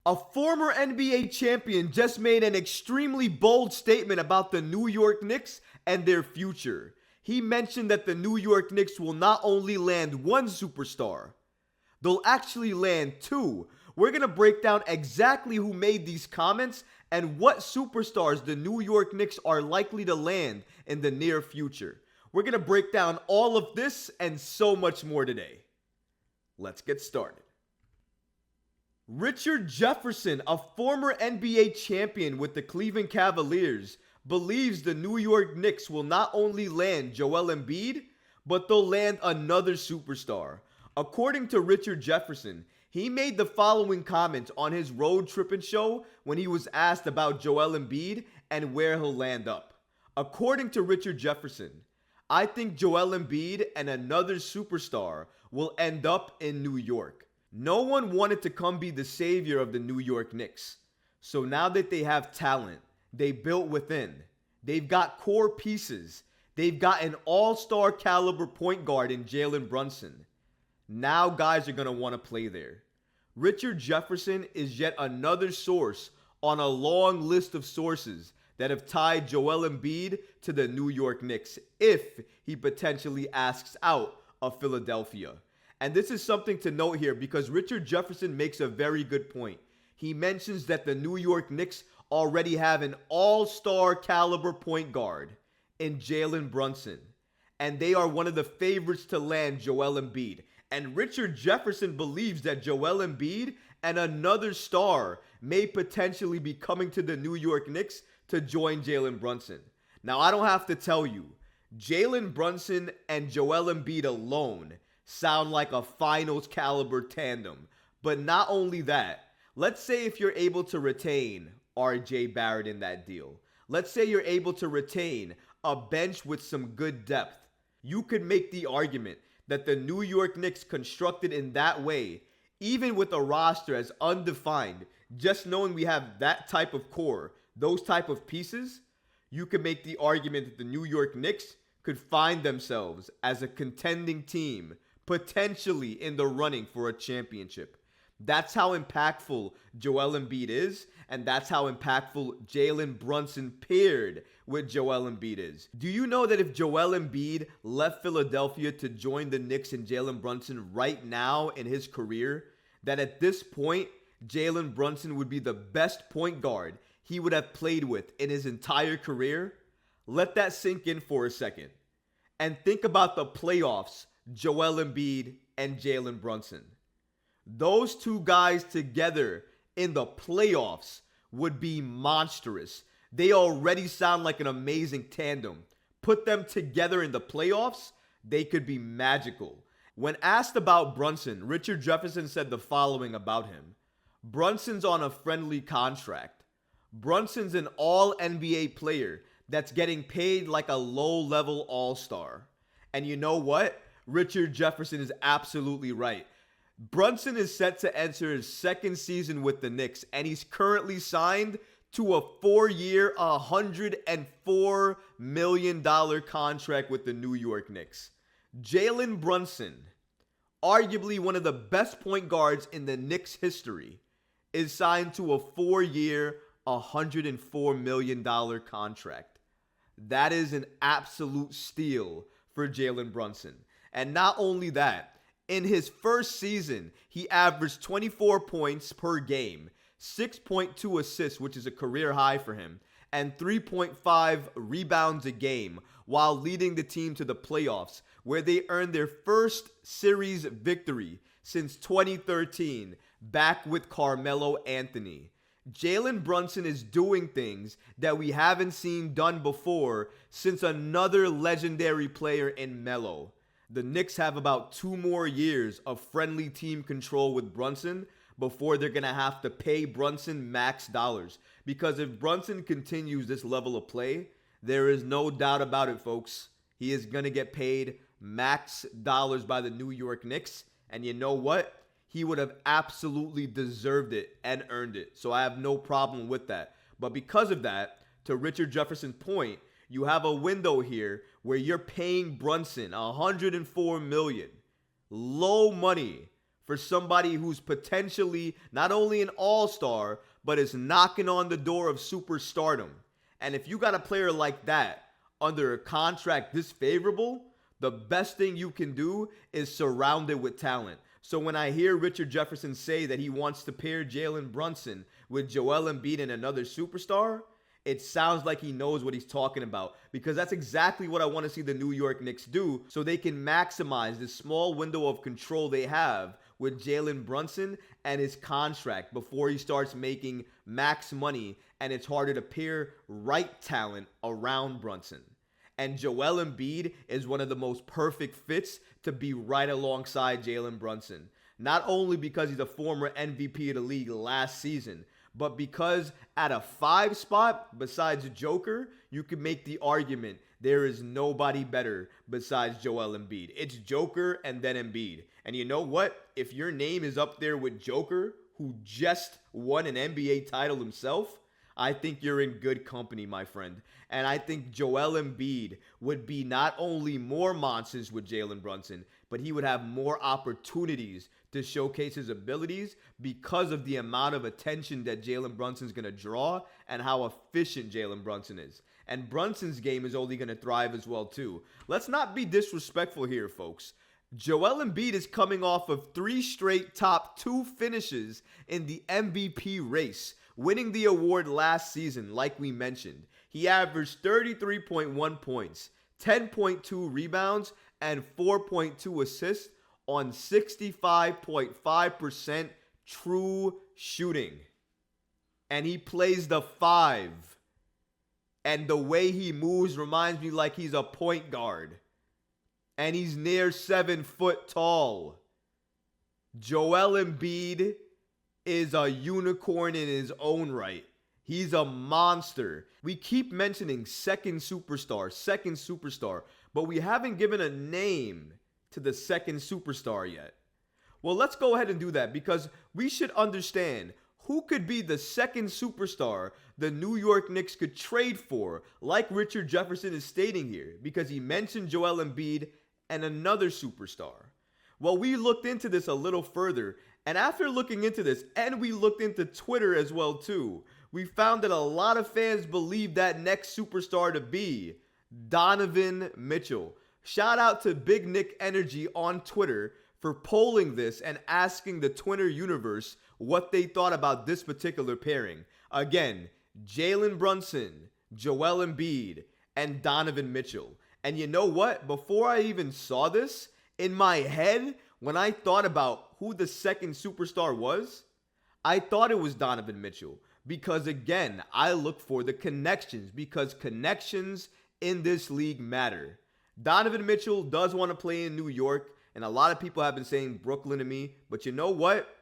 A former NBA champion just made an extremely bold statement about the New York Knicks and their future. He mentioned that the New York Knicks will not only land one superstar, they'll actually land two. We're going to break down exactly who made these comments and what superstars the New York Knicks are likely to land in the near future. We're going to break down all of this and so much more today. Let's get started. Richard Jefferson, a former NBA champion with the Cleveland Cavaliers, believes the New York Knicks will not only land Joel Embiid, but they'll land another superstar. According to Richard Jefferson, he made the following comments on his road tripping show when he was asked about Joel Embiid and where he'll land up. According to Richard Jefferson, I think Joel Embiid and another superstar will end up in New York. No one wanted to come be the savior of the New York Knicks. So now that they have talent, they built within, they've got core pieces, they've got an all-star caliber point guard in Jalen Brunson. Now guys are going to want to play there. Richard Jefferson is yet another source on a long list of sources that have tied Joel Embiid to the New York Knicks if he potentially asks out of Philadelphia. And this is something to note here because Richard Jefferson makes a very good point. He mentions that the New York Knicks already have an all-star caliber point guard in Jalen Brunson. And they are one of the favorites to land Joel Embiid. And Richard Jefferson believes that Joel Embiid and another star may potentially be coming to the New York Knicks to join Jalen Brunson. Now, I don't have to tell you, Jalen Brunson and Joel Embiid alone sound like a finals caliber tandem. But not only that, let's say if you're able to retain RJ Barrett in that deal. Let's say you're able to retain a bench with some good depth. You could make the argument that the New York Knicks constructed in that way, even with a roster as undefined, just knowing we have that type of core, those type of pieces, you could make the argument that the New York Knicks could find themselves as a contending team, potentially in the running for a championship. That's how impactful Joel Embiid is, and that's how impactful Jalen Brunson paired with Joel Embiid is. Do you know that if Joel Embiid left Philadelphia to join the Knicks and Jalen Brunson right now in his career, that at this point, Jalen Brunson would be the best point guard he would have played with in his entire career? Let that sink in for a second. And think about the playoffs, Joel Embiid and Jalen Brunson. Those two guys together in the playoffs would be monstrous. They already sound like an amazing tandem. Put them together in the playoffs, they could be magical. When asked about Brunson, Richard Jefferson said the following about him. Brunson's on a friendly contract. Brunson's an all-NBA player that's getting paid like a low-level all-star. And you know what? Richard Jefferson is absolutely right. Brunson is set to enter his second season with the Knicks, and he's currently signed to a 4-year, $104 million contract with the New York Knicks. Jalen Brunson, arguably one of the best point guards in the Knicks history, is signed to a 4-year, $104 million contract. That is an absolute steal for Jalen Brunson. And not only that, in his first season, he averaged 24 points per game, 6.2 assists, which is a career high for him, and 3.5 rebounds a game, while leading the team to the playoffs, where they earned their first series victory since 2013, back with Carmelo Anthony. Jalen Brunson is doing things that we haven't seen done before since another legendary player in Melo. The Knicks have about 2 more years of friendly team control with Brunson before they're going to have to pay Brunson max dollars. Because if Brunson continues this level of play, there is no doubt about it, folks. He is going to get paid max dollars by the New York Knicks. And you know what? He would have absolutely deserved it and earned it. So I have no problem with that. But because of that, to Richard Jefferson's point, you have a window here where you're paying Brunson $104 million, low money, for somebody who's potentially not only an all-star, but is knocking on the door of superstardom. And if you got a player like that under a contract this favorable, the best thing you can do is surround it with talent. So when I hear Richard Jefferson say that he wants to pair Jalen Brunson with Joel Embiid and another superstar, it sounds like he knows what he's talking about, because that's exactly what I want to see the New York Knicks do, so they can maximize this small window of control they have with Jalen Brunson and his contract before he starts making max money and it's harder to pair right talent around Brunson. And Joel Embiid is one of the most perfect fits to be right alongside Jalen Brunson. Not only because he's a former MVP of the league last season, but because at a 5 spot, besides Joker, you could make the argument there is nobody better besides Joel Embiid. It's Joker and then Embiid. And you know what? If your name is up there with Joker, who just won an NBA title himself, I think you're in good company, my friend. And I think Joel Embiid would be not only more monsters with Jalen Brunson, but he would have more opportunities to showcase his abilities because of the amount of attention that Jalen Brunson's going to draw and how efficient Jalen Brunson is. And Brunson's game is only going to thrive as well, too. Let's not be disrespectful here, folks. Joel Embiid is coming off of 3 straight top 2 finishes in the MVP race, winning the award last season, like we mentioned. He averaged 33.1 points, 10.2 rebounds, and 4.2 assists on 65.5% true shooting. And he plays the 5. And the way he moves reminds me like he's a point guard. And he's near 7 foot tall. Joel Embiid is a unicorn in his own right. He's a monster. We keep mentioning second superstar, but we haven't given a name to the second superstar yet. Well, let's go ahead and do that, because we should understand who could be the second superstar the New York Knicks could trade for, like Richard Jefferson is stating here, because he mentioned Joel Embiid and another superstar. Well, we looked into this a little further, and after looking into this, and we looked into Twitter as well too, we found that a lot of fans believe that next superstar to be Donovan Mitchell. Shout out to Big Nick Energy on Twitter for polling this and asking the Twitter universe what they thought about this particular pairing. Again, Jalen Brunson, Joel Embiid, and Donovan Mitchell. And you know what? Before I even saw this, in my head, when I thought about who the second superstar was, I thought it was Donovan Mitchell. Because again, I look for the connections, because connections in this league matter. Donovan Mitchell does want to play in New York, and a lot of people have been saying Brooklyn to me, but you know what?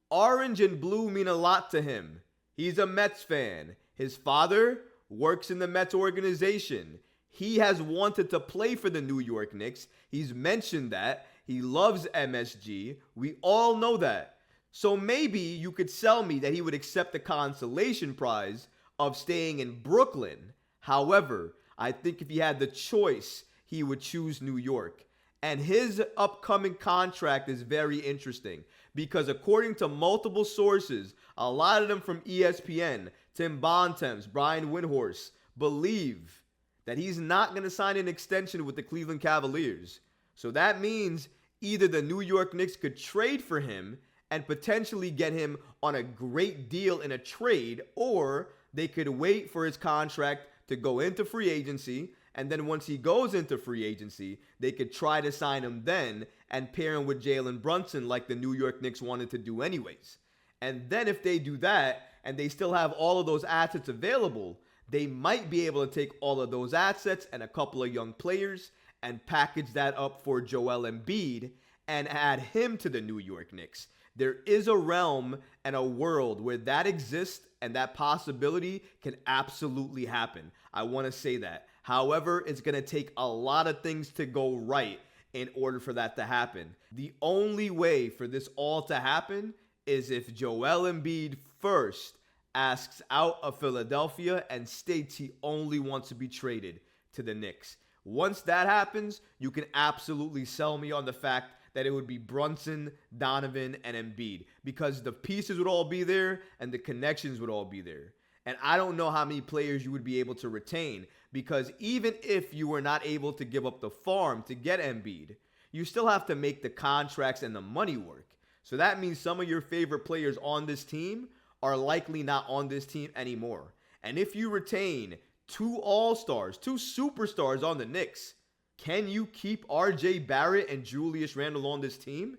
Orange and blue mean a lot to him. He's a Mets fan. His father works in the Mets organization. He has wanted to play for the New York Knicks. He's mentioned that. He loves MSG. We all know that. So maybe you could sell me that he would accept the consolation prize of staying in Brooklyn. However, I think if he had the choice, he would choose New York. And his upcoming contract is very interesting, because according to multiple sources, a lot of them from ESPN, Tim Bontemps, Brian Windhorst, believe that he's not going to sign an extension with the Cleveland Cavaliers. So that means either the New York Knicks could trade for him and potentially get him on a great deal in a trade, or they could wait for his contract to go into free agency, and then once he goes into free agency, they could try to sign him then and pair him with Jalen Brunson like the New York Knicks wanted to do anyways. And then if they do that and they still have all of those assets available, they might be able to take all of those assets and a couple of young players and package that up for Joel Embiid and add him to the New York Knicks. There is a realm and a world where that exists, and that possibility can absolutely happen. I want to say that. However, it's going to take a lot of things to go right in order for that to happen. The only way for this all to happen is if Joel Embiid first asks out of Philadelphia and states he only wants to be traded to the Knicks. Once that happens, you can absolutely sell me on the fact that it would be Brunson, Donovan, and Embiid because the pieces would all be there and the connections would all be there. And I don't know how many players you would be able to retain because even if you were not able to give up the farm to get Embiid, you still have to make the contracts and the money work. So that means some of your favorite players on this team are likely not on this team anymore. And if you retain 2 all-stars, 2 superstars on the Knicks, can you keep RJ Barrett and Julius Randle on this team?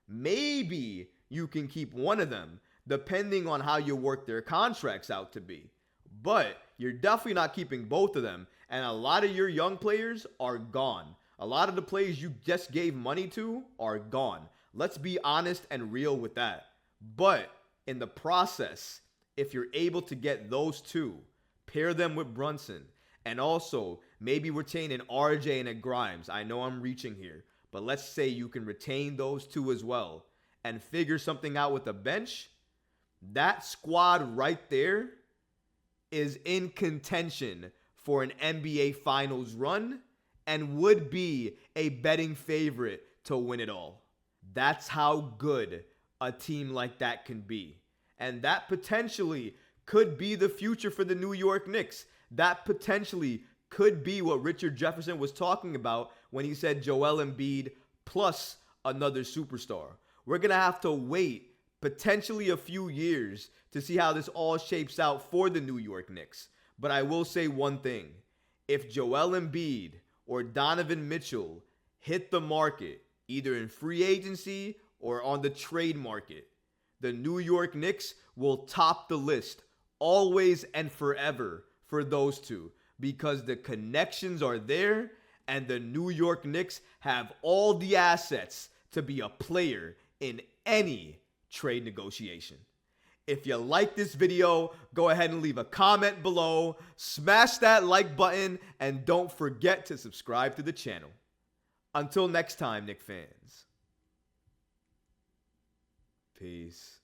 Maybe you can keep one of them, depending on how you work their contracts out to be. But you're definitely not keeping both of them, and a lot of your young players are gone. A lot of the players you just gave money to are gone. Let's be honest and real with that. But in the process, if you're able to get those 2, pair them with Brunson, and also maybe retain an RJ and a Grimes. I know I'm reaching here, but let's say you can retain those 2 as well and figure something out with the bench. That squad right there is in contention for an NBA Finals run and would be a betting favorite to win it all. That's how good a team like that can be. And that potentially could be the future for the New York Knicks. That potentially could be what Richard Jefferson was talking about when he said Joel Embiid plus another superstar. We're going to have to wait potentially a few years to see how this all shapes out for the New York Knicks. But I will say one thing. If Joel Embiid or Donovan Mitchell hit the market, either in free agency or on the trade market, the New York Knicks will top the list always and forever for those 2 because the connections are there and the New York Knicks have all the assets to be a player in any trade negotiation. If you like this video, go ahead and leave a comment below, smash that like button, and don't forget to subscribe to the channel. Until next time, Knicks fans. Peace.